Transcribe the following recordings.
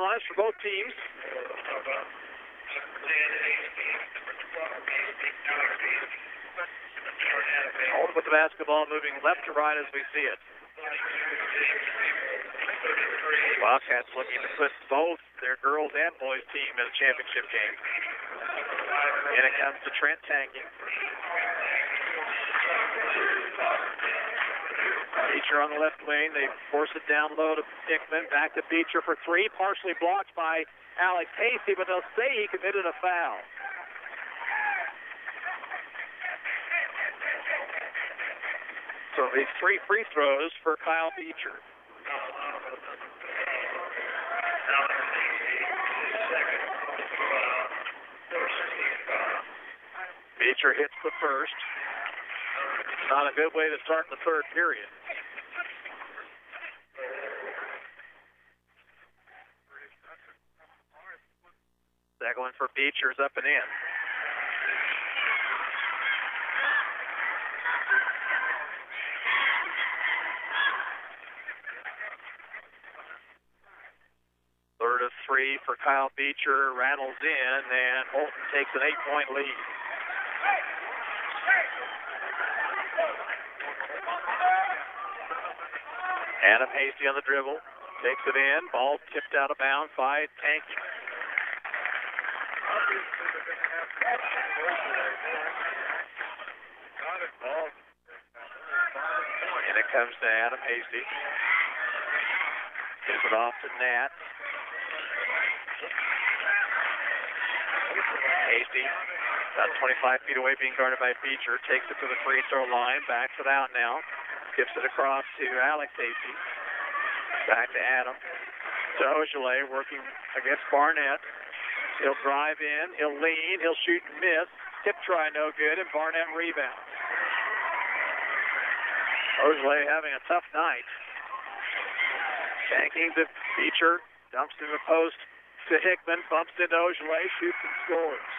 lines for both teams. Holton with the basketball, moving left to right as we see it. Wildcats looking to put both their girls and boys team in a championship game. And it comes to Trent tanking. Beecher on the left wing. They force it down low to Hickman. Back to Beecher for three. Partially blocked by Alex Hasty, but they'll say he committed a foul. So it'll be 3 free throws for Kyle Beecher. Beecher hits the first. Not a good way to start the third period. Second one for Beecher's up and in. Third of 3 for Kyle Beecher. Rattles in, and Holton takes an 8-point lead. Adam Hasty on the dribble. Takes it in. Ball tipped out of bounds by Tanky. And it comes to Adam Hasty. Gives it off to Nat. Hasty, about 25 feet away, being guarded by Beecher. Takes it to the free throw line. Backs it out now. Gives it across to Alex Hasty. Back to Adam. To Ojale, working against Barnett. He'll drive in. He'll lean. He'll shoot and miss. Tip try no good, and Barnett rebounds. Ojale having a tough night. Tanking to Beecher. Dumps to the post to Hickman. Bumps into Ojale. Shoots and scores.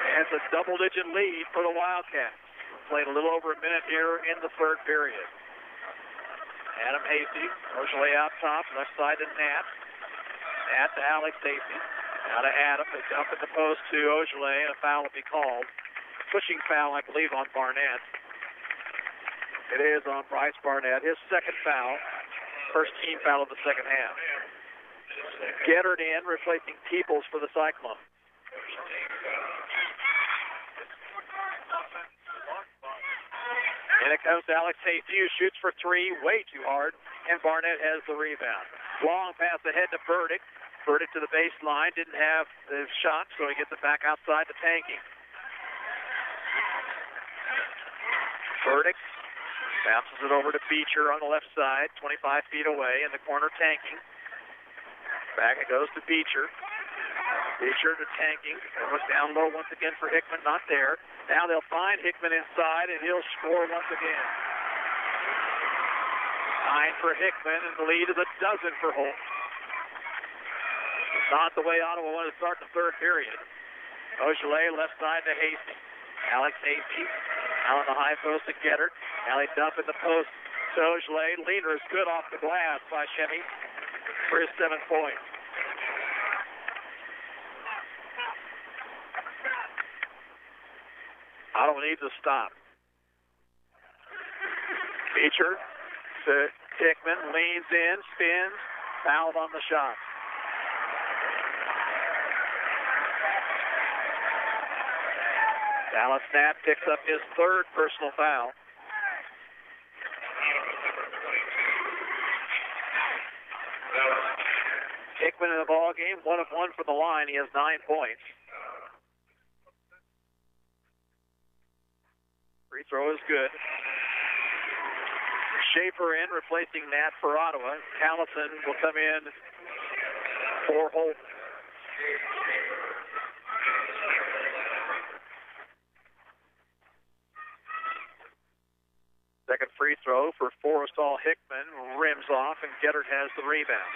And it's a double-digit lead for the Wildcats. Played a little over a minute here in the third period. Adam Hasty, Ojale out top, left side to Nat. Nat to Alex Hasty. Now to Adam. They dump at the post to Ojale, and a foul will be called. Pushing foul, I believe, on Barnett. It is on Bryce Barnett. His second foul. First team foul of the second half. Gettard in, replacing Peoples for the Cyclone. And it comes to Alex Hasty, who shoots for 3 way too hard, and Barnett has the rebound. Long pass ahead to Burdick. Burdick to the baseline, didn't have the shot, so he gets it back outside to Tanking. Burdick bounces it over to Beecher on the left side, 25 feet away, in the corner Tanking. Back it goes to Beecher. Beecher to Tanking. It was down low once again for Hickman, not there. Now they'll find Hickman inside, and he'll score once again. 9 for Hickman, and the lead is a dozen for Holt. It's not the way Ottawa wanted to start the third period. Ojale left side to Hasty. Alex Hasty out on the high post to Gettard. Alley dump in the post to Ojale. Leader is good off the glass by Shemmy for his 7th point. Ottawa needs a stop. Beecher to Hickman, leans in, spins, fouled on the shot. Dallas Nat picks up his 3rd personal foul. Hickman in the ball game, 1 of 1 for the line. He has 9 points. Free throw is good. Schaefer in, replacing Nat for Ottawa. Callison will come in for Holton. Second free throw for Forrestal Hickman. Rims off, and Gettard has the rebound.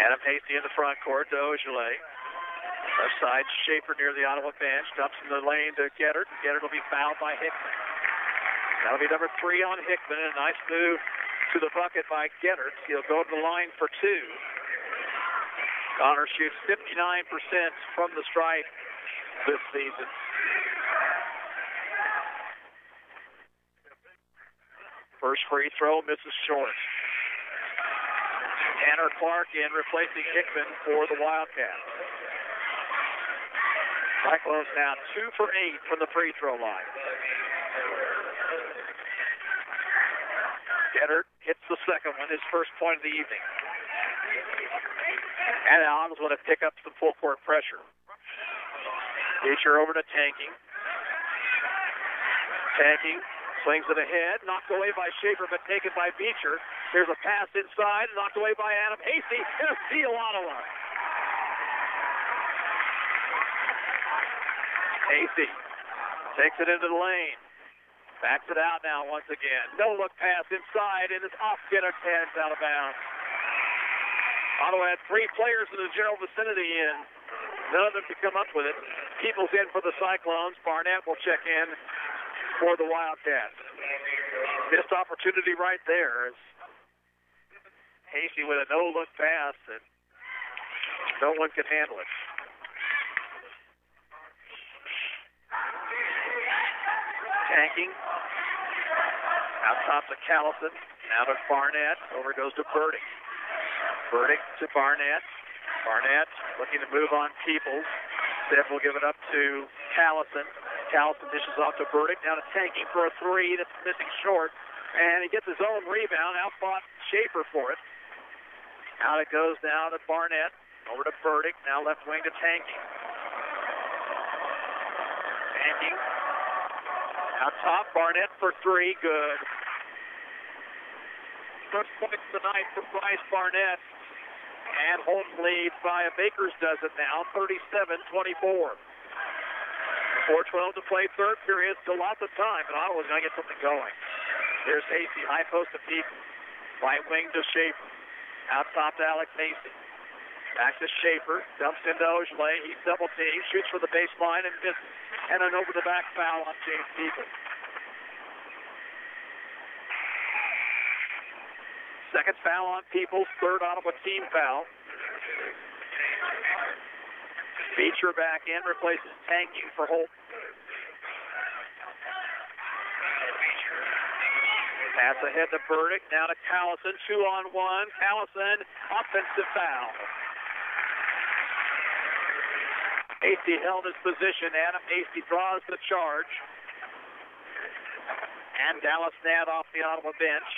Adam Hasty in the front court to Ojale. Left side, Schaefer near the Ottawa bench. Dumps in the lane to Gettard. Gettard will be fouled by Hickman. That'll be number 3 on Hickman. A nice move to the bucket by Gettert. He'll go to the line for 2. Connor shoots 59% from the stripe this season. First free throw misses short. Tanner Clark in, replacing Hickman for the Wildcats. Cyclones now 2 for 8 from the free throw line. Gettert hits the second one, his first point of the evening. And Allen's going to pick up some full court pressure. Beecher over to Tanking. Tanking swings it ahead, knocked away by Schaefer, but taken by Beecher. There's a pass inside, knocked away by Adam Hasty, and a steal, Ottawa. Hasty takes it into the lane. Backs it out now once again. No look pass inside, and it's off Gettert's hands out of bounds. Ottawa had 3 players in the general vicinity in. None of them could come up with it. Peoples in for the Cyclones. Barnett will check in for the Wildcats. Missed opportunity right there. Hasty with a no-look pass, and no one could handle it. Tanking. Out top to Callison. Now to Barnett. Over goes to Burdick. Burdick to Barnett. Barnett looking to move on Peoples. Steph will give it up to Callison. Callison dishes off to Burdick. Now to Tanking for a 3 that's missing short. And he gets his own rebound. Outfought Schaefer for it. Out it goes now to Barnett. Over to Burdick. Now left wing to Tanking. Tanking. Out top, Barnett for 3. Good. First points tonight for Bryce Barnett. And Holton leads by a Baker's dozen now, 37-24. 4:12 to play, third period. Still lots of time, but Ottawa's going to get something going. Here's Hasty, high post to Peoples. Right wing to Schaefer. Out top to Alex Hasty. Back to Schaefer. Dumps into Ojeley. He's double teamed. Shoots for the baseline and misses. And an over the back foul on James Peoples. Second foul on Peoples. Third Ottawa team foul. Beecher back in. Replaces Tanking for Holton. Pass ahead to Burdick. Now to Callison. 2-on-1. Callison. Offensive foul. Hasty held his position. Adam Hasty draws the charge. And Dallas Nadd off the Ottawa bench.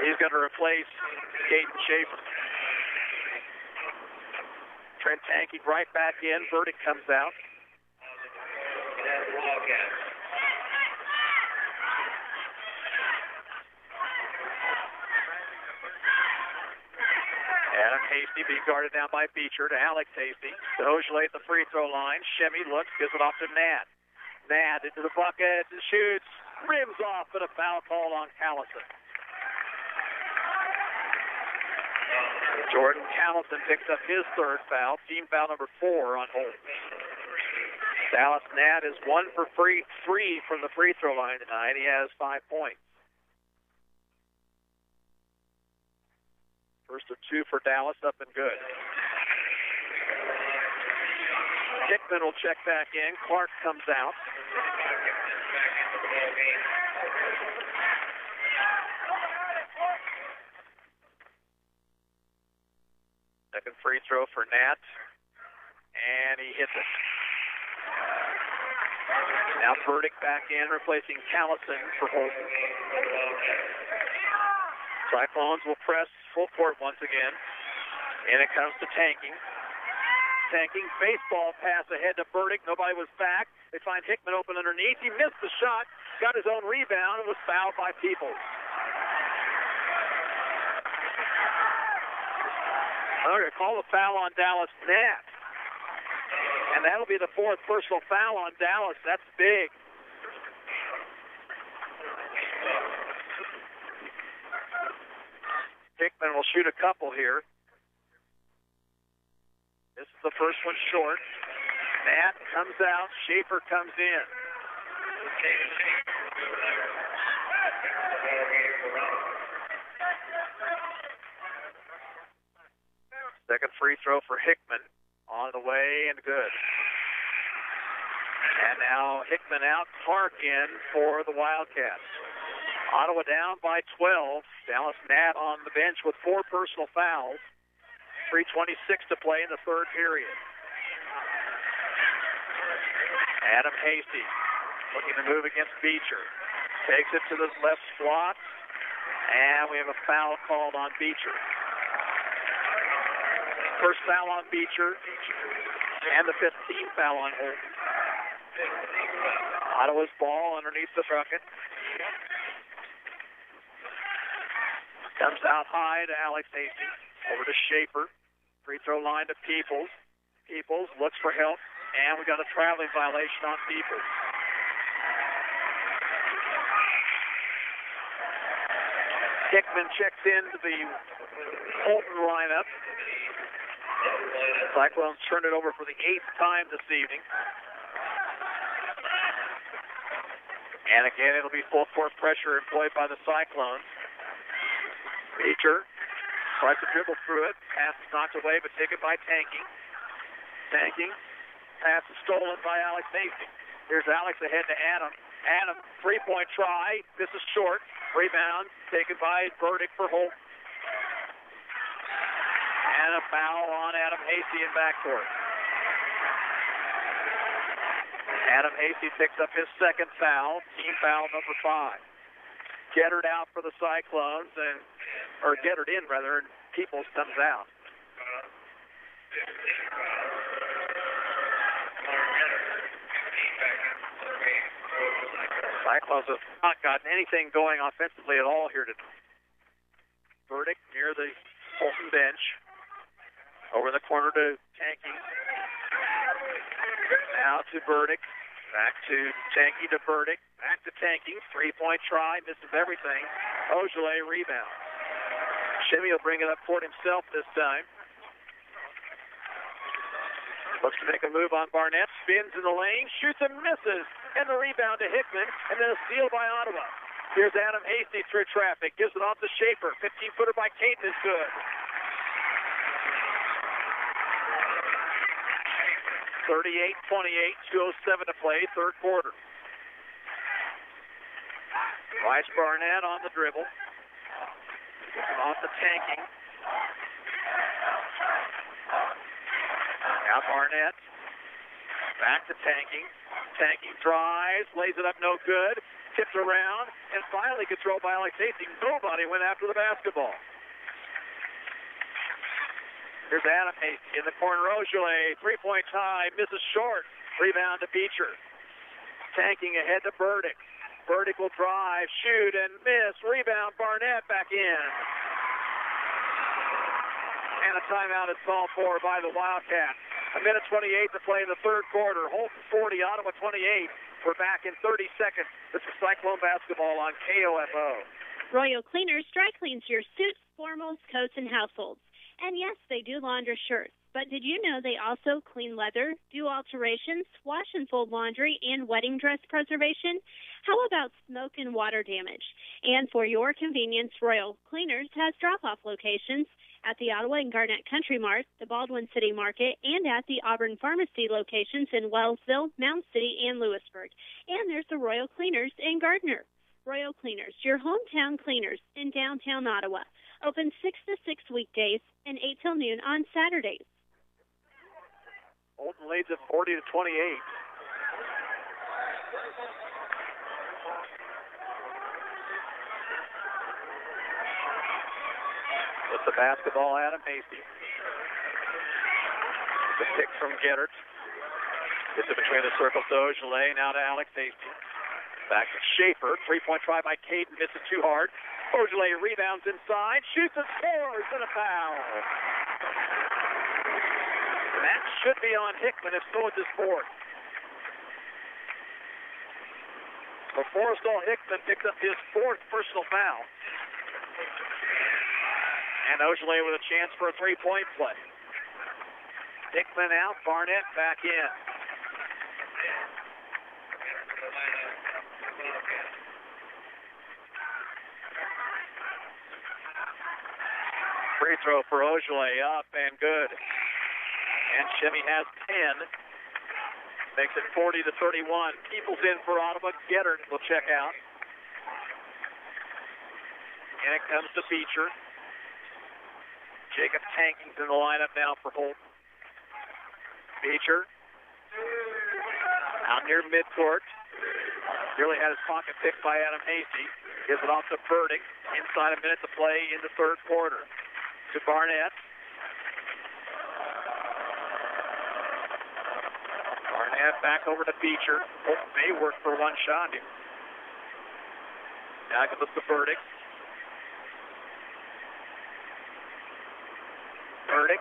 He's going to replace Caden Schaefer. Trent Tanking right back in. Burdick comes out. Adam Hasty being guarded down by Beecher to Alex Hasty. To Ojeley at the free throw line. Shemmy looks, gives it off to Nadd. Nadd into the bucket, shoots, rims off, but a foul call on Callison. Jordan Callison picks up his third foul, team foul number 4 on Holton. Dallas Nadd is 1 for 3 from the free throw line tonight. He has 5 points. First of 2 for Dallas, up and good. Hickman will check back in. Clark comes out. Second free throw for Nat. And he hits it. Now Burdick back in, replacing Callison for Holton. Cyclones will press full court once again. And it comes to Tanking. Tanking, baseball pass ahead to Burdick. Nobody was back. They find Hickman open underneath. He missed the shot, got his own rebound, and was fouled by Peoples. I'm going to call the foul on Dallas Nadd. And that'll be the 4th personal foul on Dallas. That's big. Hickman will shoot a couple here. This is the first one short. Nadd comes out. Schaefer comes in. Second free throw for Hickman. On the way and good. And now Hickman out, Clark in for the Wildcats. Ottawa down by 12. Dallas Nat on the bench with 4 personal fouls. 3:26 to play in the third period. Adam Hasty looking to move against Beecher. Takes it to the left slot. And we have a foul called on Beecher. First foul on Beecher, and the 15th foul on Holton. Ottawa's ball underneath the bucket. Comes out high to Alex Hasty. Over to Schaefer. Free throw line to Peoples. Peoples looks for help, and we got a traveling violation on Peoples. Hickman checks into the Holton lineup. Cyclones turned it over for the 8th time this evening. And again, it'll be full court pressure employed by the Cyclones. Beecher tries to dribble through it. Pass is knocked away, but taken by Tanking. Tanking. Pass is stolen by Alex Hasty. Here's Alex ahead to Adam. Adam, three-point try. This is short. Rebound taken by Burdick for Holt. And a foul on Adam Hasty in backcourt. Adam Hasty picks up his second foul, team foul number 5. Gettard out for the Cyclones, or Gettard in rather, and Peoples comes out. Cyclones have not gotten anything going offensively at all here today. Burdick near the Holton bench. Over in the corner to Tanky. Now to Burdick. Back to Tanky to Burdick. Back to Tanky. 3-point try. Misses everything. Ogilvy rebound. Shimmy will bring it up court himself this time. Looks to make a move on Barnett. Spins in the lane. Shoots and misses. And the rebound to Hickman. And then a steal by Ottawa. Here's Adam Hasty through traffic. Gives it off to Schaefer. 15-footer by Caton is good. 38-28, 2:07 to play, third quarter. Bryce Barnett on the dribble. Off the Tanking. Now Barnett. Back to Tanking. Tanking drives, lays it up, no good. Tips around, and finally controlled by Alex Hasty. Nobody went after the basketball. Here's Adam Hasty in the corner. Ogilvy, 3-point tie, misses short. Rebound to Beecher. Tanking ahead to Burdick. Burdick will drive, shoot, and miss. Rebound, Barnett back in. And a timeout is called for by the Wildcats. 1:28 to play in the third quarter. Holton 40, Ottawa 28. We're back in 30 seconds. This is Cyclone basketball on KOFO. Royal Cleaners dry cleans your suits, formals, coats, and households. And yes, they do launder shirts. But did you know they also clean leather, do alterations, wash and fold laundry, and wedding dress preservation? How about smoke and water damage? And for your convenience, Royal Cleaners has drop-off locations at the Ottawa and Garnett Country Mart, the Baldwin City Market, and at the Auburn Pharmacy locations in Wellsville, Mound City, and Lewisburg. And there's the Royal Cleaners in Gardner. Royal Cleaners, your hometown cleaners in downtown Ottawa. Open 6 to 6 weekdays and 8 till noon on Saturdays. Holton leads at 40-28. With the basketball, Adam Hasty. The pick from Gettard. Gets it between the circles to Ogilvy. Now to Alex Hasty. Back to Schaefer. 3-point try by Caden. Misses too hard. Ogilvy rebounds inside. Shoots and scores. And a foul. That should be on Hickman if so is his fourth. So Forrestal Hickman picks up his fourth personal foul. And Ogilvy with a chance for a three-point play. Hickman out, Barnett back in. Free throw for Ogilvy, up and good. And Shimmy has 10. Makes it 40-31. Peoples in for Ottawa. Getter will check out. And it comes to Beecher. Jacob Tanking's in the lineup now for Holton. Beecher out near midcourt. Nearly had his pocket picked by Adam Hasty. Gives it off to Burdick. Inside a minute to play in the third quarter. To Barnett. Barnett back over to Beecher. Holton may work for one shot here. Now comes to Burdick. Burdick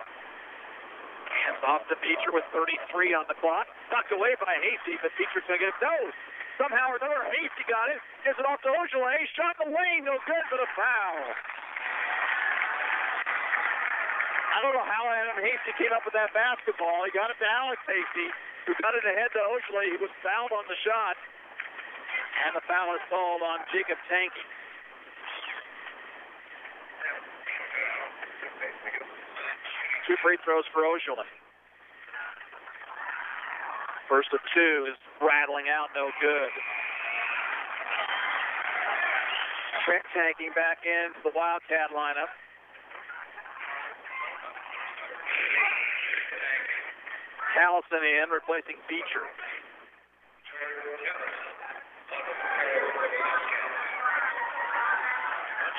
hands off to Beecher with 33 on the clock. Knocked away by Hasty, but Beecher's going to get it. No! Somehow or another, Hasty got it. Gives it off to Ogilvy. Shot away, no good, but a foul. I don't know how Adam Hasty came up with that basketball. He got it to Alex Hasty, who got it ahead to Ogilvy. He was fouled on the shot. And the foul is called on Jacob Tanky. Two free throws for Ogilvy. First of two is rattling out, no good. Trent Tanking back into the Wildcat lineup. Allison in, replacing Beecher.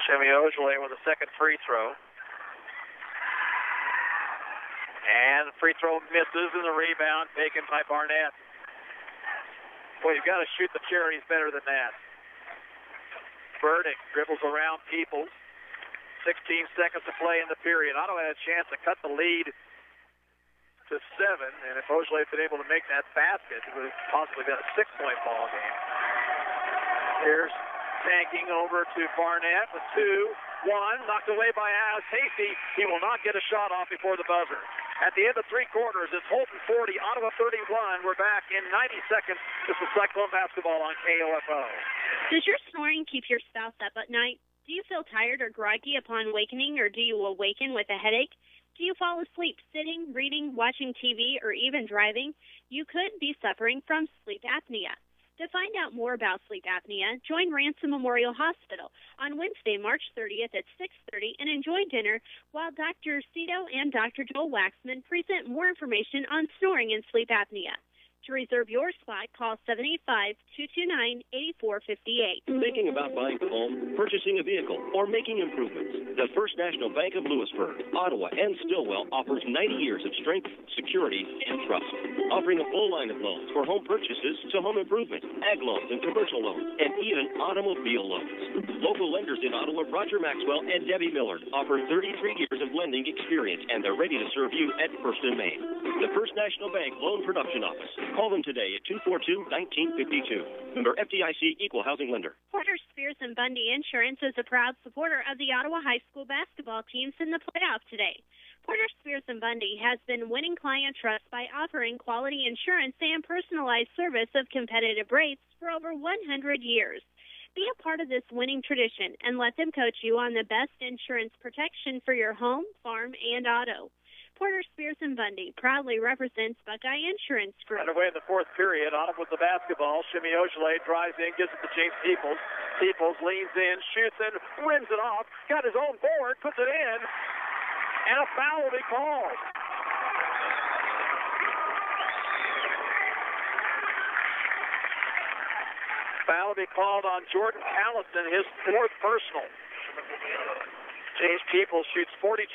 Shimmy Ogilvy with a second free throw. And the free throw misses, and the rebound taken by Barnett. Boy, you've got to shoot the cherries better than that. Burdick dribbles around Peoples. 16 seconds to play in the period. Ottawa had a chance to cut the lead to 7, and if Ogilvy had been able to make that basket, it would have possibly been a 6-point ball game. Here's Tanking over to Barnett with 2-1, knocked away by Alex Hasty. He will not get a shot off before the buzzer. At the end of three quarters, it's Holton 40, Ottawa 31. We're back in 90 seconds. This is Cyclone Basketball on KOFO. Does your snoring keep your spouse up at night? Do you feel tired or groggy upon awakening, or do you awaken with a headache? Do you fall asleep sitting, reading, watching TV, or even driving? You could be suffering from sleep apnea. To find out more about sleep apnea, join Ransom Memorial Hospital on Wednesday, March 30th at 6:30 and enjoy dinner while Dr. Cito and Dr. Joel Waxman present more information on snoring and sleep apnea. To reserve your spot, call 785-229-8458. Thinking about buying a home, purchasing a vehicle, or making improvements? The First National Bank of Lewisburg, Ottawa, and Stillwell offers 90 years of strength, security, and trust. Offering a full line of loans for home purchases to home improvement, ag loans and commercial loans, and even automobile loans. Local lenders in Ottawa, Roger Maxwell and Debbie Millard, offer 33 years of lending experience, and they're ready to serve you at First and Main. The First National Bank Loan Production Office. Call them today at 242-1952. Member FDIC Equal Housing Lender. Porter Spears and Bundy Insurance is a proud supporter of the Ottawa High School basketball teams in the playoff today. Porter Spears and Bundy has been winning client trust by offering quality insurance and personalized service of competitive rates for over 100 years. Be a part of this winning tradition and let them coach you on the best insurance protection for your home, farm, and auto. Porter Spears and Bundy proudly represents Buckeye Insurance Group. Underway in the fourth period, Ottawa with the basketball. Shimmy Ogilvy drives in, gives it to James Peoples. Peoples leans in, shoots and rims it off. Got his own board, puts it in, and a foul will be called. Foul will be called on Jordan Allison, his fourth personal. James Peoples shoots 42%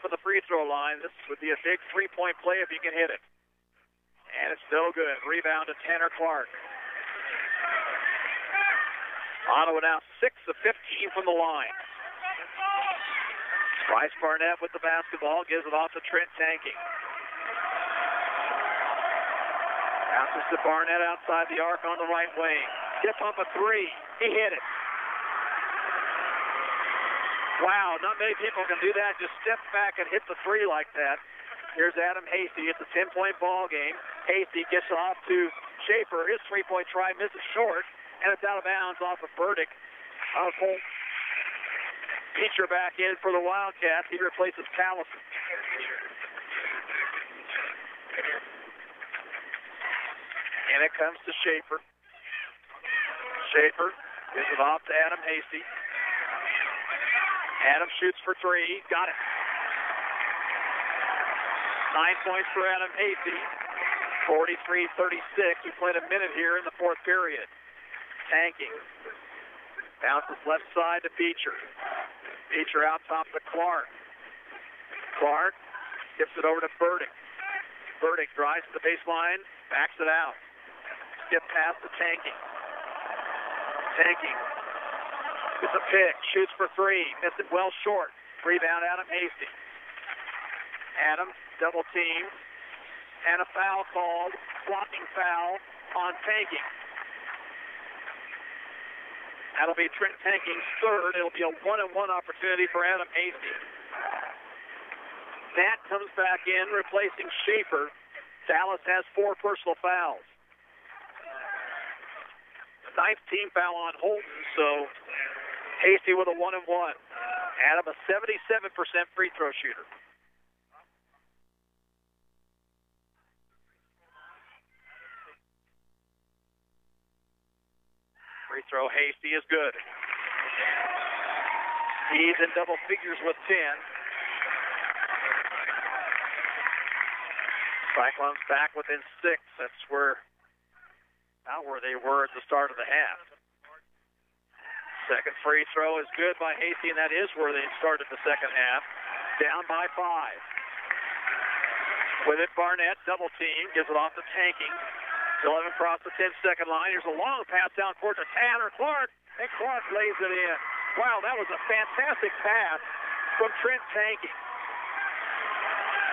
from the free throw line. This would be a big three-point play if he can hit it. And it's no good. Rebound to Tanner Clark. Ottawa now 6 of 15 from the line. Bryce Barnett with the basketball, gives it off to Trent Tanking. Passes to Barnett outside the arc on the right wing. Tip up a three. He hit it. Wow, not many people can do that. Just step back and hit the three like that. Here's Adam Hasty. It's a 10-point ball game. Hasty gets it off to Schaefer. His three-point try misses short, and it's out of bounds off of Burdick. Beecher back in for the Wildcats. He replaces Callison. And it comes to Schaefer. Schaefer gives it off to Adam Hasty. Adam shoots for three. Got it. 9 points for Adam Hasty. 43-36. We played a minute here in the fourth period. Tanking. Bounces left side to Beecher. Beecher out top to Clark. Clark gives it over to Burdick. Burdick drives to the baseline, backs it out. Skip past to Tanking. Tanking gets a pick, shoots for three, missed it well short. Rebound Adam Hasty. Adam double teamed, and a foul called, blocking foul on Tanking. That'll be Trent Tanking's third. It'll be a one-on-one opportunity for Adam Hasty. Nat comes back in, replacing Schaefer. Dallas has 4 personal fouls. Ninth team foul on Holton, so Hasty with a one-and-one. Adam, a 77% free throw shooter. Free throw, Hasty is good. He's in double figures with 10. Cyclones back within 6. That's about where they were at the start of the half. Second free throw is good by Hasty, and that is where they started the second half. Down by 5. With it, Barnett, double team, gives it off to Tanking. 11 across the 10-second line. Here's a long pass down court to Tanner Clark, and Clark lays it in. Wow, that was a fantastic pass from Trent Tanking.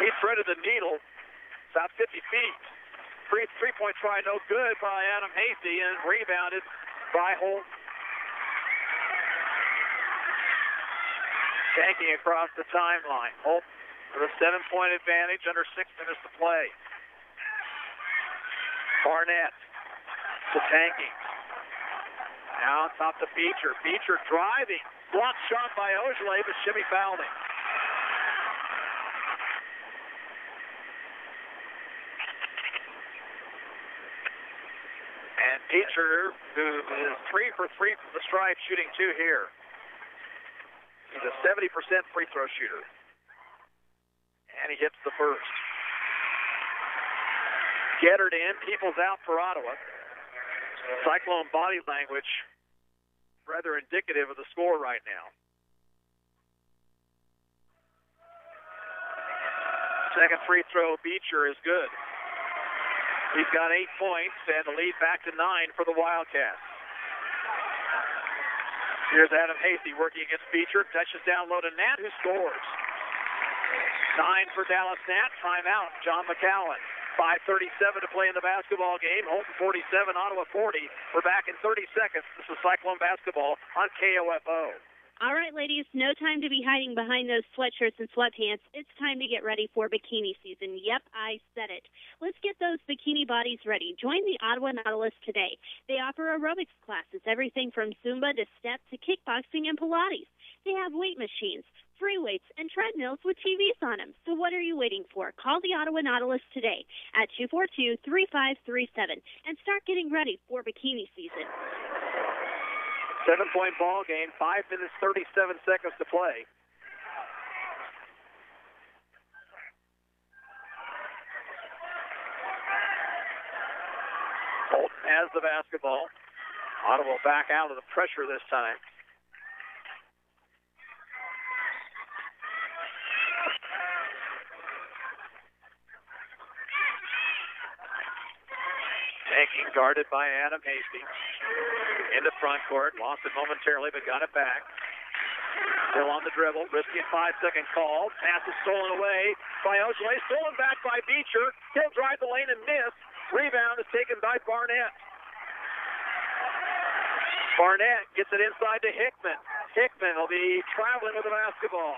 He threaded the needle about 50 feet. Three-point try, no good by Adam Hasty, and rebounded by Holton. Tanking across the timeline. Holton with a 7-point advantage under 6 minutes to play. Barnett to Tanking. Now on top to Beecher. Beecher driving. Blocked shot by Ojale, but Shimmy fouled him. And Beecher, who is 3 for 3 from the stripe, shooting 2 here. He's a 70% free throw shooter. And he hits the first. Gettard in, Peoples out for Ottawa. Cyclone body language rather indicative of the score right now. Second free throw, Beecher is good. He's got 8 points and the lead back to 9 for the Wildcats. Here's Adam Hasty working against Beecher. Touches down low to Nat, who scores. 9 for Dallas Nat. Timeout, John McCowan. 5:37 to play in the basketball game. Holton 47, Ottawa 40. We're back in 30 seconds. This is Cyclone basketball on KOFO. All right, ladies, no time to be hiding behind those sweatshirts and sweatpants. It's time to get ready for bikini season. Yep, I said it. Let's get those bikini bodies ready. Join the Ottawa Nautilus today. They offer aerobics classes, everything from Zumba to step to kickboxing and Pilates. They have weight machines, free weights, and treadmills with TVs on them. So what are you waiting for? Call the Ottawa Nautilus today at 242-3537 and start getting ready for bikini season. 7-point ball game, 5 minutes, 37 seconds to play. Holton has the basketball. Ottawa back out of the pressure this time. Tanking guarded by Adam Hasty. In the front court, lost it momentarily, but got it back. Still on the dribble, risky a 5-second call. Pass is stolen away by Ojale, stolen back by Beecher. He'll drive the lane and miss. Rebound is taken by Barnett. Barnett gets it inside to Hickman. Hickman will be traveling with the basketball.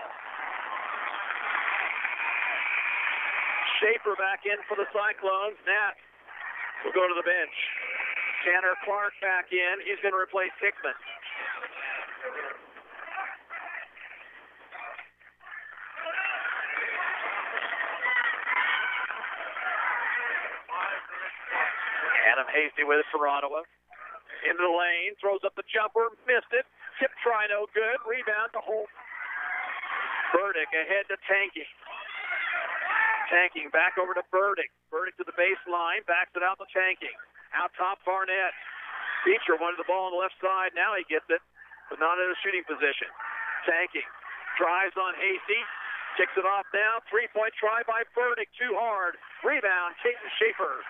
Schaefer back in for the Cyclones. Nat will go to the bench. Tanner Clark back in. He's going to replace Hickman. Adam Hasty with it for Ottawa. Into the lane, throws up the jumper, missed it. Tip try no good. Rebound to Holt. Burdick ahead to Tanking. Tanking back over to Burdick. Burdick to the baseline, backs it out to Tanking. Out top, Barnett. Beecher wanted the ball on the left side. Now he gets it, but not in a shooting position. Tanking drives on Hasty. Kicks it off now. Three-point try by Burdick. Too hard. Rebound, Caden Schaefer.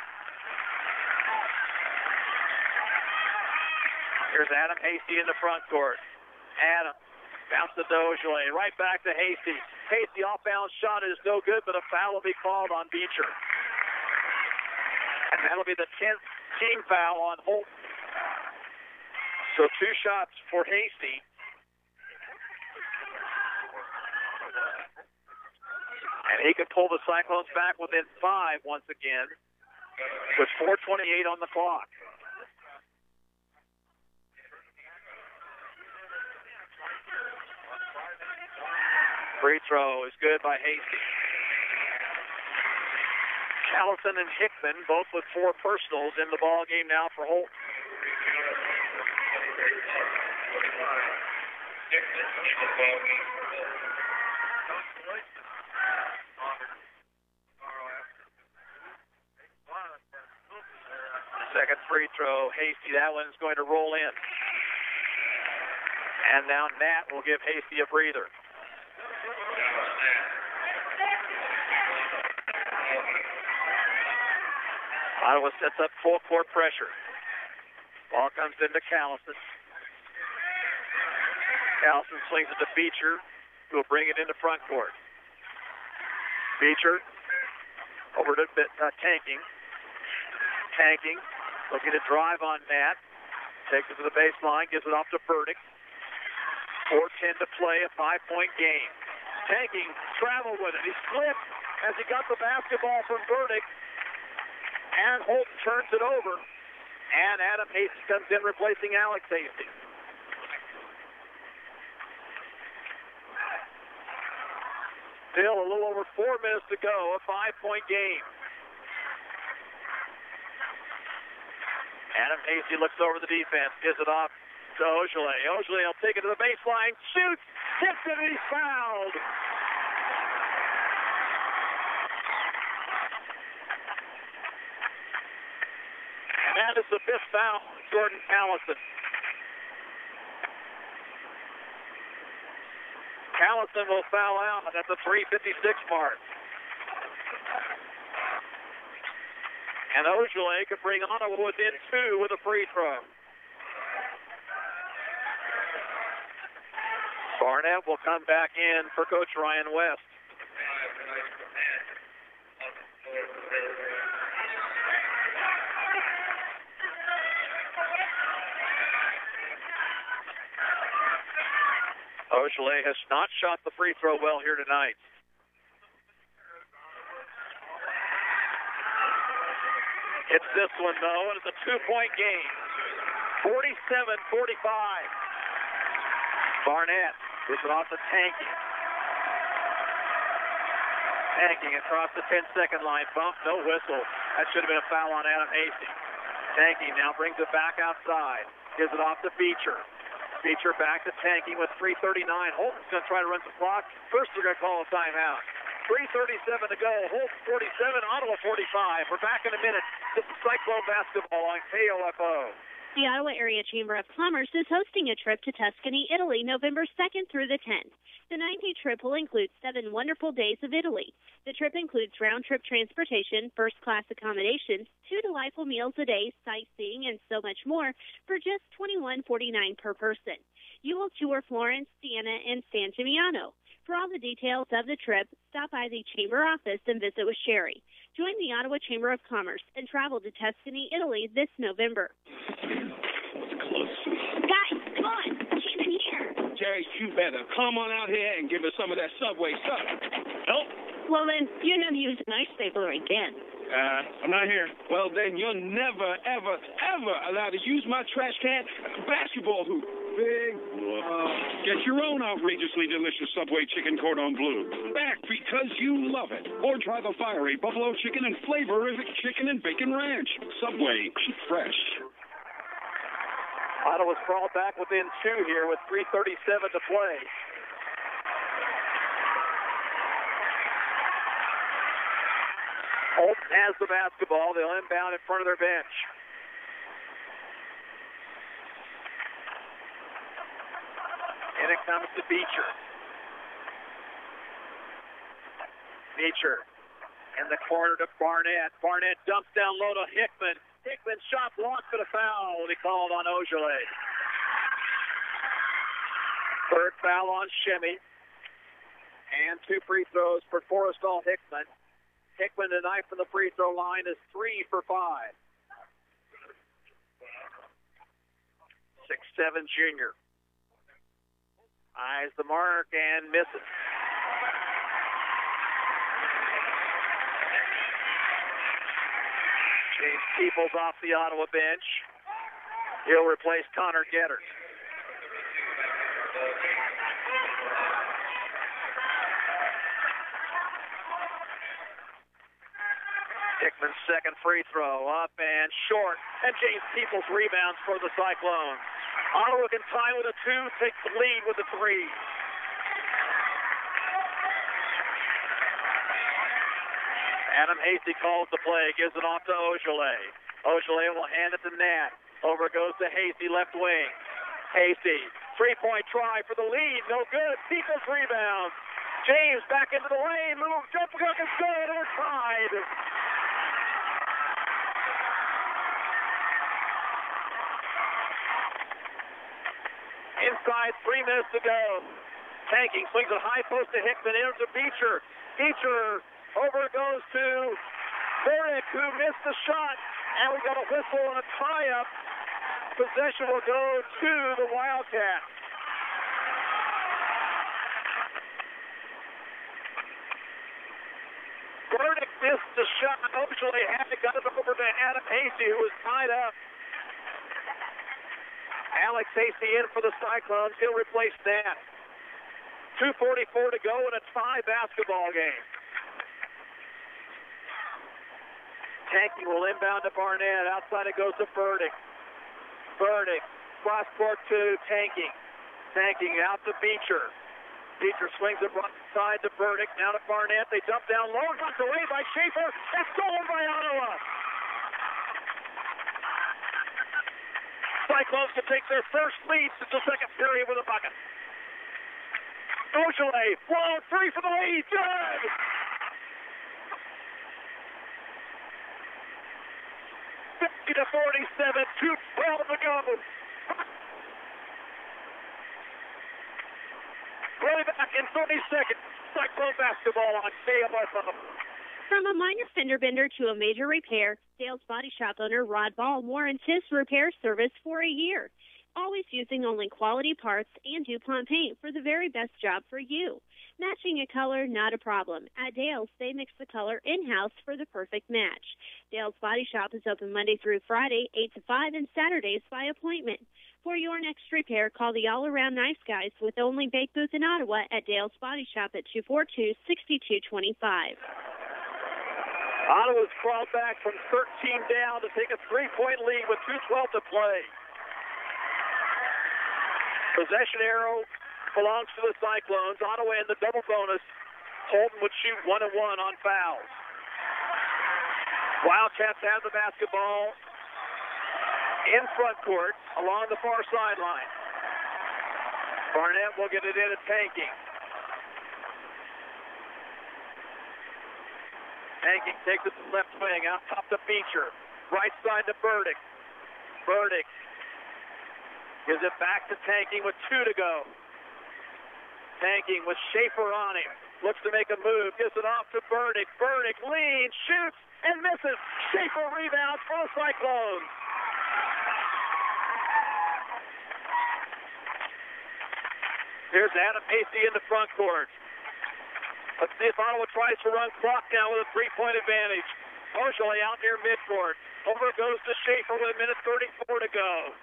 Here's Adam Hasty in the front court. Adam bounce to Dozier. Right back to Hasty. Hasty off-balance shot is no good, but a foul will be called on Beecher. And that'll be the 10th team foul on Holton. So 2 shots for Hasty. And he could pull the Cyclones back within 5 once again with 4:28 on the clock. Free throw is good by Hasty. Callison and Hickman both with 4 personals in the ball game now for Holt. Second free throw, Hasty, that one's going to roll in. And now Nat will give Hasty a breather. Ottawa sets up full court pressure. Ball comes into Callison. Callison swings it to Beecher, who will bring it into front court. Beecher over to Tanking. Tanking looking to drive on Nat. Takes it to the baseline, gives it off to Burdick. 4:10 to play, a 5-point game. Tanking traveled with it. He slipped as he got the basketball from Burdick. And Holton turns it over. And Adam Hasty comes in replacing Alex Hasty. Still a little over 4 minutes to go, a 5-point game. Adam Hasty looks over the defense, gives it off to Ogilvy. Ogilvy will take it to the baseline, shoots, hits it, and he's fouled. And that is the 5th foul, Jordan Callison. Callison will foul out at the 3:56 mark. And Ogilvy could bring Ottawa within 2 with a free throw. Barnett will come back in for Coach Ryan West. Ogilvy has not shot the free throw well here tonight. It's this one, though, and it's a 2-point game. 47-45. Barnett gives it off to Tanking. Tanking across the 10-second line. Bump, no whistle. That should have been a foul on Adam Hasty. Tanking now brings it back outside. Gives it off to Beecher. Beecher back to Tanking with 3:39. Holton's going to try to run some clock. First, they're going to call a timeout. 3:37 to go. Holton 47, Ottawa 45. We're back in a minute. This is Cyclone basketball on KOFO. The Ottawa Area Chamber of Commerce is hosting a trip to Tuscany, Italy, November 2nd through the 10th. The 9-day trip will include 7 wonderful days of Italy. The trip includes round-trip transportation, first-class accommodations, 2 delightful meals a day, sightseeing, and so much more for just $21.49 per person. You will tour Florence, Siena, and San Gimignano. For all the details of the trip, stop by the Chamber office and visit with Sherry. Join the Ottawa Chamber of Commerce and travel to Tuscany, Italy this November. It's close. Guys, come on. She's in here. Jerry, you better come on out here and give us some of that Subway stuff. Nope. Well, then, you're never using an ice stapler again. I'm not here. Well, then you're never, ever, ever allowed to use my trash can basketball hoop. big. Get your own outrageously delicious Subway chicken cordon bleu. Back because you love it. Or try the fiery buffalo chicken and flavorific chicken and bacon ranch. Subway, eat fresh. Ottawa's crawled back within 2 here with 3:37 to play. Holton has the basketball. They'll inbound in front of their bench. And it comes to Beecher. Beecher in the corner to Barnett. Barnett dumps down low to Hickman. Hickman shot blocked for the foul. Will be called on Ojale. Third foul on Shimmy. And 2 free throws for Forrestal Hickman. Hickman tonight from the free throw line is 3 for 5. 6'7" junior. Eyes the mark and misses. James Peoples off the Ottawa bench. He'll replace Connor Getters. Hickman's second free throw, up and short, and James Peoples rebounds for the Cyclones. Ottawa can tie with a 2, takes the lead with a 3. Adam Hasty calls the play, gives it off to Ojale. Ojale will hand it to Nat. Over goes to Hasty, left wing. Hasty, three-point try for the lead, no good. Peoples rebounds. James back into the lane, little jump hook is good, and we're tied. Inside, 3 minutes to go. Tanking, swings a high post to Hickman, in to Beecher. Beecher, over goes to Burdick, who missed the shot. And we got a whistle and a tie-up. Possession will go to the Wildcats. Burdick missed the shot. Ojale had to got it over to Adam Hasty, who was tied up. Alex Hasty in for the Cyclones. He'll replace Nat. 2:44 to go in a tie basketball game. Tanking will inbound to Barnett. Outside it goes to Burdick. Burdick, cross court to Tanking. Tanking out to Beecher. Beecher swings it right side to Burdick. Now to Barnett. They dump down low. Knocked away by Schaefer. That's stolen by Ottawa. Cyclones can take their first lead since the second period with a bucket. Ojale, blown 3 for the lead. Good! To 47, 2:12 to go. Really back in 30 seconds. Cyclone basketball on KOFO. From a minor fender bender to a major repair, Dale's Body Shop owner Rod Ball warrants his repair service for a year. Always using only quality parts and DuPont paint for the very best job for you. Matching a color, not a problem. At Dale's, they mix the color in-house for the perfect match. Dale's Body Shop is open Monday through Friday, 8 to 5, and Saturdays by appointment. For your next repair, call the all-around nice guys with the only bake booth in Ottawa at Dale's Body Shop at 242-6225. Ottawa's crawled back from 13 down to take a 3-point lead with 2:12 to play. Possession arrow belongs to the Cyclones. Ottawa in the double bonus. Holton would shoot 1-1 on fouls. Wildcats have the basketball in front court along the far sideline. Barnett will get it in at Tanking. Tanking takes it to the left wing, out top to Beecher. Right side to Burdick. Burdick gives it back to Tanking with 2 to go. Tanking with Schaefer on him. Looks to make a move. Gives it off to Burdick. Burdick leans, shoots, and misses. Schaefer rebounds for the Cyclones. Here's Adam Hasty in the front court. Let's see if Ottawa tries to run clock down with a 3-point advantage. Ojale out near midcourt. Over goes to Schaefer with 1:34 to go.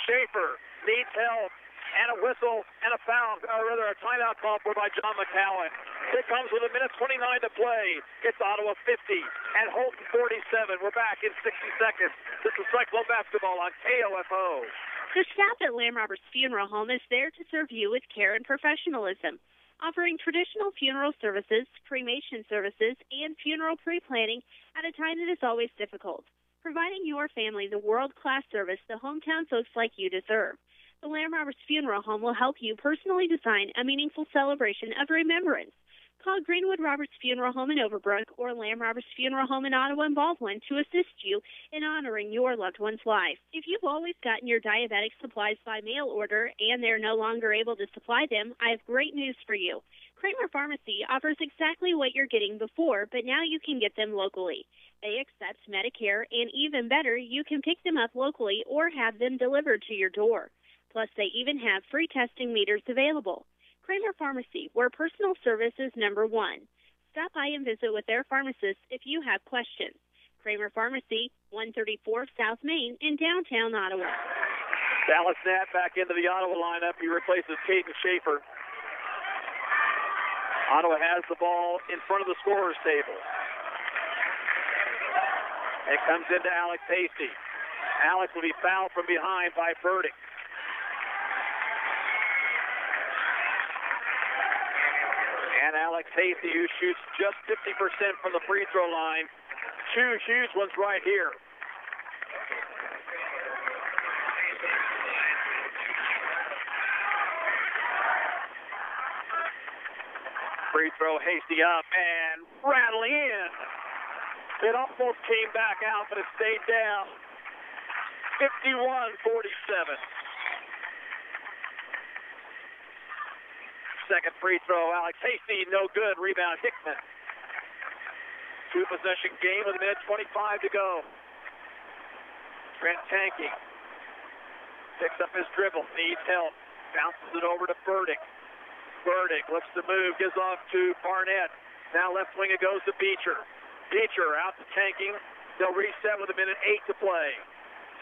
Schaefer needs help. and a whistle and a foul, or rather a timeout call for by John McCowan. It comes with 1:29 to play. It's Ottawa 50 and Holton 47. We're back in 60 seconds. This is Cyclone Basketball on KOFO. The staff at Lamb Roberts Funeral Home is there to serve you with care and professionalism, offering traditional funeral services, cremation services, and funeral pre-planning at a time that is always difficult, providing your family the world-class service the hometown folks like you deserve. The Lamb Roberts Funeral Home will help you personally design a meaningful celebration of remembrance. Call Greenwood Roberts Funeral Home in Overbrook or Lamb Roberts Funeral Home in Ottawa and Baldwin to assist you in honoring your loved one's life. If you've always gotten your diabetic supplies by mail order and they're no longer able to supply them, I have great news for you. Kramer Pharmacy offers exactly what you're getting before, but now you can get them locally. They accept Medicare, and even better, you can pick them up locally or have them delivered to your door. Plus, they even have free testing meters available. Kramer Pharmacy, where personal service is number one. Stop by and visit with their pharmacist if you have questions. Kramer Pharmacy, 134 South Main in downtown Ottawa. Dallas Nat back into the Ottawa lineup. He replaces Caden Schaefer. Ottawa has the ball in front of the scorer's table. It comes into Alex Hasty. Alex will be fouled from behind by Burdick. And Alex Hasty, who shoots just 50% from the free throw line. Two huge ones right here. Free throw, Hasty up and rattling in. It almost came back out, but it stayed down. 51-47. Second free throw, Alex Hasty, no good. Rebound, Hickman. Two-possession game with 1:25 to go. Trent Tanky picks up his dribble, needs help. Bounces it over to Burdick. Burdick looks to move, gives off to Barnett. Now left wing it goes to Beecher. Beecher out to Tanking. They'll reset with 1:08 to play.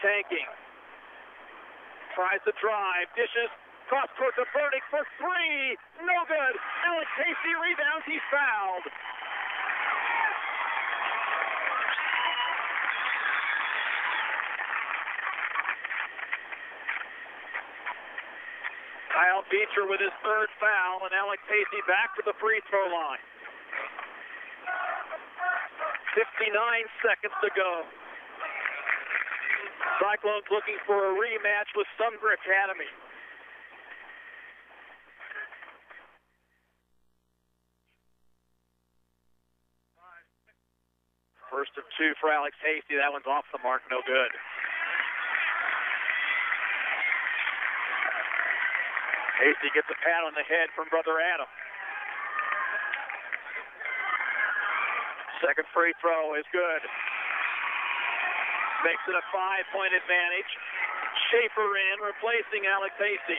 Tanking tries to drive, dishes. Cross court to Burdick for three. No good. Alex Hasty rebounds. He's fouled. Kyle Beecher with his third foul, and Alex Hasty back to the free throw line. 59 seconds to go. Cyclones looking for a rematch with Sumner Academy. First of two for Alex Hasty. That one's off the mark, no good. Hasty gets a pat on the head from brother Adam. Second free throw is good. Makes it a 5-point advantage. Schaefer in, replacing Alex Hasty.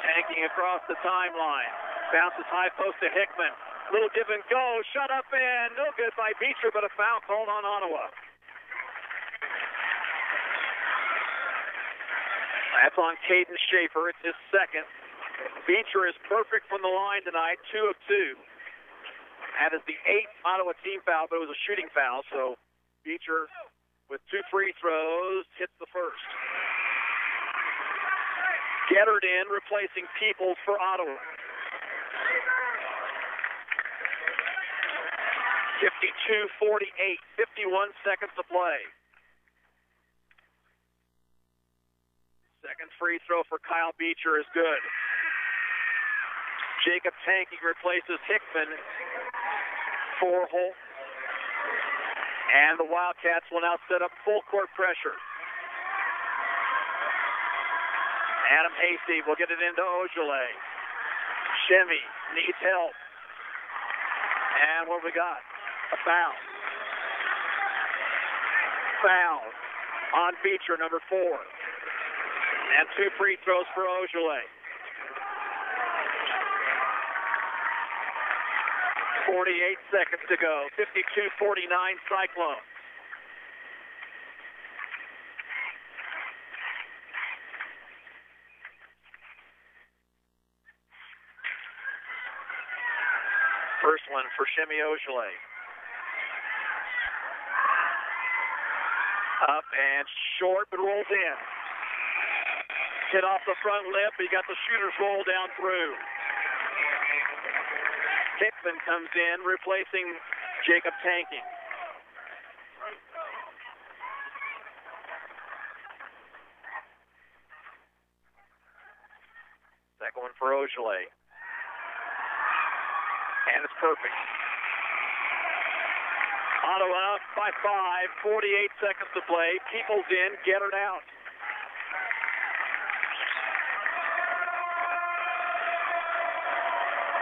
Tanking across the timeline. Bounces high post to Hickman. Little give and go. Shut up and no good by Beecher, but a foul called on Ottawa. That's on Caden Schaefer. It's his second. Beecher is perfect from the line tonight, 2 of 2. That is the 8th Ottawa team foul, but it was a shooting foul, so Beecher with 2 free throws hits the first. Gettard in, replacing Peoples for Ottawa. 52-48, 51 seconds to play. Second free throw for Kyle Beecher is good. Jacob Tanking replaces Hickman for Holt. And the Wildcats will now set up full court pressure. Adam Hasty will get it into Ojale. Chevy needs help. And what have we got? A foul. Foul on Beecher, number 4. And 2 free throws for Ojale. 48 seconds to go. 52-49 Cyclones. First one for Shemi Ojale. Up and short, but rolls in. Hit off the front lip, but you got the shooter's roll down through. Hickman comes in, replacing Jacob Tanking. Second one for Ojale. And it's perfect. Ottawa up by 5, 48 seconds to play. People's in, get it out.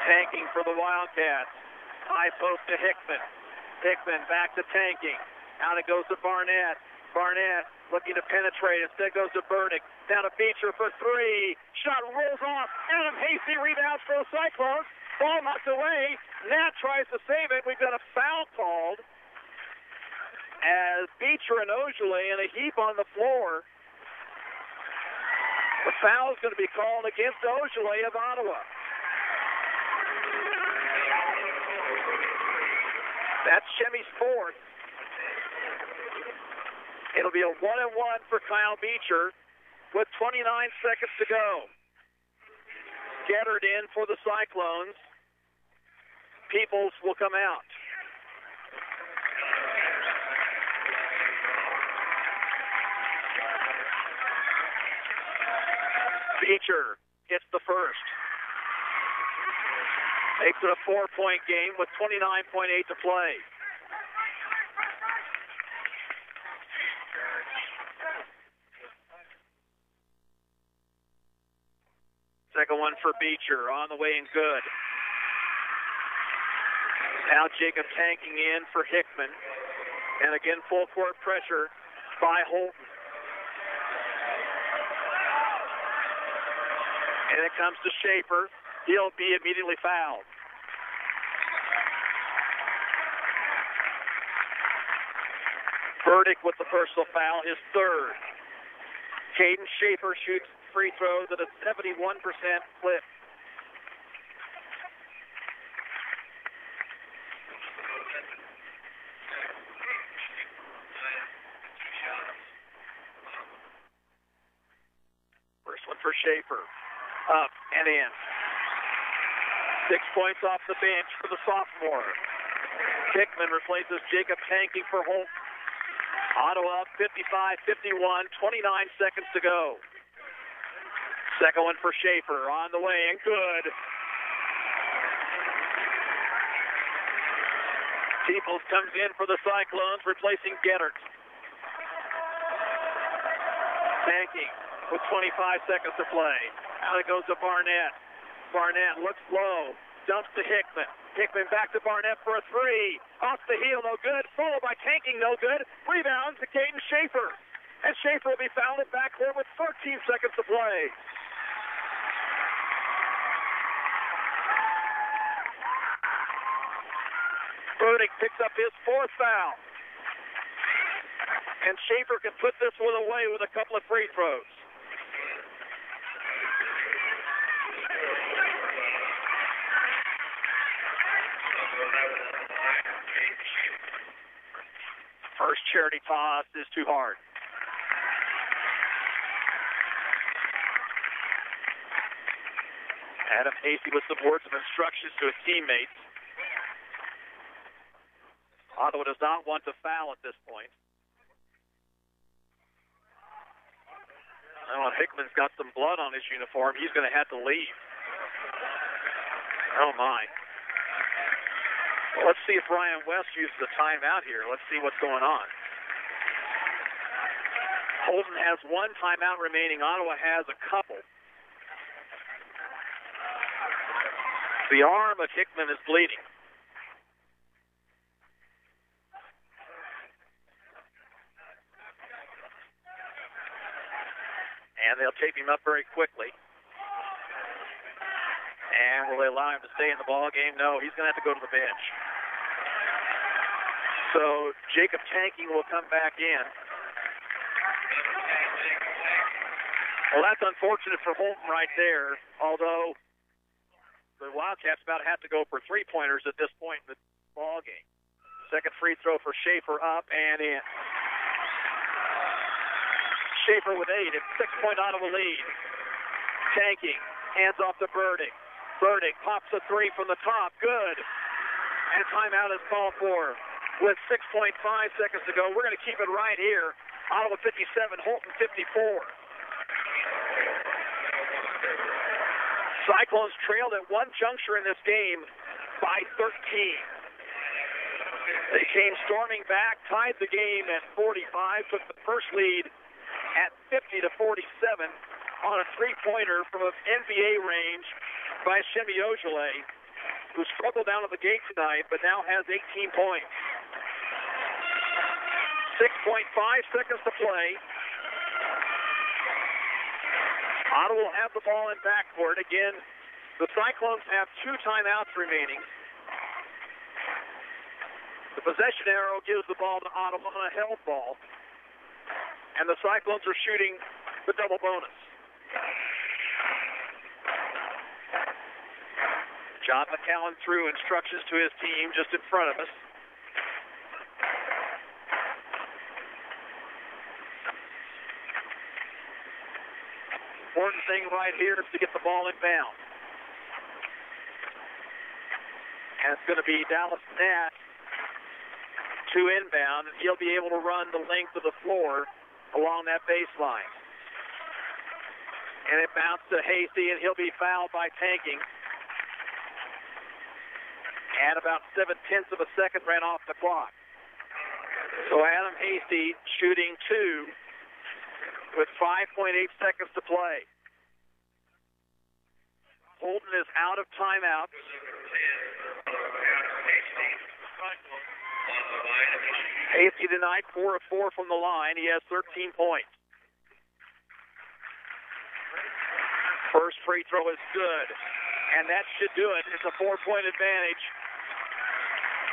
Tanking for the Wildcats. High post to Hickman. Hickman back to Tanking. Out it goes to Barnett. Barnett looking to penetrate. Instead goes to Burdick. Down to Beecher for 3. Shot rolls off. Adam Hasty rebounds for the Cyclones. Ball knocked away. Nat tries to save it. We've got a foul called as Beecher and Ojale in a heap on the floor. The foul is going to be called against Ojale of Ottawa. That's Shemi's fourth. It'll be a 1-and-1 for Kyle Beecher with 29 seconds to go. Gettard in for the Cyclones. Peoples will come out. Beecher hits the first. Makes it a 4-point game with 29.8 to play. Second one for Beecher, on the way and good. Now Jacob Tanking in for Hickman. And again, full court pressure by Holton. And it comes to Schaefer. He'll be immediately fouled. Burdick with the personal foul, his third. Caden Schaefer shoots free throws at a 71% clip. First one for Schaefer. Up and in. 6 points off the bench for the sophomore. Hickman replaces Jacob Tanking for Holton. Ottawa 55-51, 29 seconds to go. Second one for Schaefer, on the way and good. Peoples comes in for the Cyclones, replacing Gettard. Tanking with 25 seconds to play. Out it goes to Barnett. Barnett looks low, dumps to Hickman. Hickman back to Barnett for a 3. Off the heel, no good. Followed by Tanking, no good. Rebound to Caden Schaefer. And Schaefer will be fouled at backcourt with 13 seconds to play. Burdick picks up his fourth foul. And Schaefer can put this one away with a couple of free throws. First charity toss is too hard. Adam Hasty with some words of instructions to his teammates. Ottawa does not want to foul at this point. Oh, Hickman's got some blood on his uniform. He's going to have to leave. Oh, my. Well, let's see if Ryan West uses a timeout here. Let's see what's going on. Holton has one timeout remaining. Ottawa has a couple. The arm of Hickman is bleeding. And they'll tape him up very quickly. And will they allow him to stay in the ball game? No, he's going to have to go to the bench. So Jacob Tanking will come back in. Well, that's unfortunate for Holton right there, although the Wildcats about have to go for three-pointers at this point in the ball game. Second free throw for Schaefer, up and in. Schaefer with 8. It's 6-point Ottawa lead. Tanking. Hands off to Burdick. Burdick pops a three from the top. Good. And timeout is called for with 6.5 seconds to go. We're going to keep it right here. Ottawa 57, Holton 54. Cyclones trailed at one juncture in this game by 13. They came storming back, tied the game at 45, took the first lead at 50 to 47 on a three-pointer from an NBA range by Shemi Ojale, who struggled down at the gate tonight, but now has 18 points. 6.5 seconds to play. Ottawa will have the ball in backcourt. Again, the Cyclones have 2 timeouts remaining. The possession arrow gives the ball to Ottawa on a held ball. And the Cyclones are shooting the double bonus. John McCallum threw instructions to his team just in front of us. Important thing right here is to get the ball in bounds. And it's going to be Dallas Nat to inbound, and he'll be able to run the length of the floor along that baseline. And it bounced to Hasty, and he'll be fouled by Tanking. And about 0.7 of a second ran off the clock. So Adam Hasty shooting 2 with 5.8 seconds to play. Holton is out of timeouts. Hasty tonight 4 of 4 from the line. He has 13 points. First free throw is good, and that should do it. It's a 4-point advantage.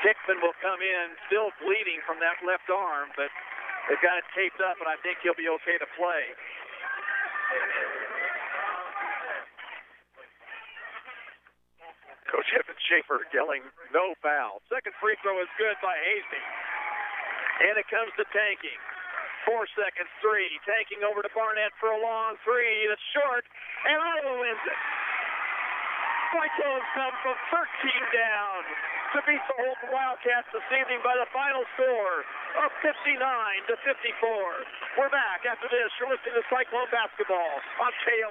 Hickman will come in, still bleeding from that left arm, but they've got it taped up, and I think he'll be okay to play. Coach Evan Schaefer yelling, no foul. Second free throw is good by Hasty. And it comes to Tanking. 4 seconds, 3. Tanking over to Barnett for a long 3. That's short, and Ottawa wins it. Cyclones come from 13 down to beat the Holton Wildcats this evening by the final score of 59 to 54. We're back after this. You're listening to Cyclone Basketball on KO.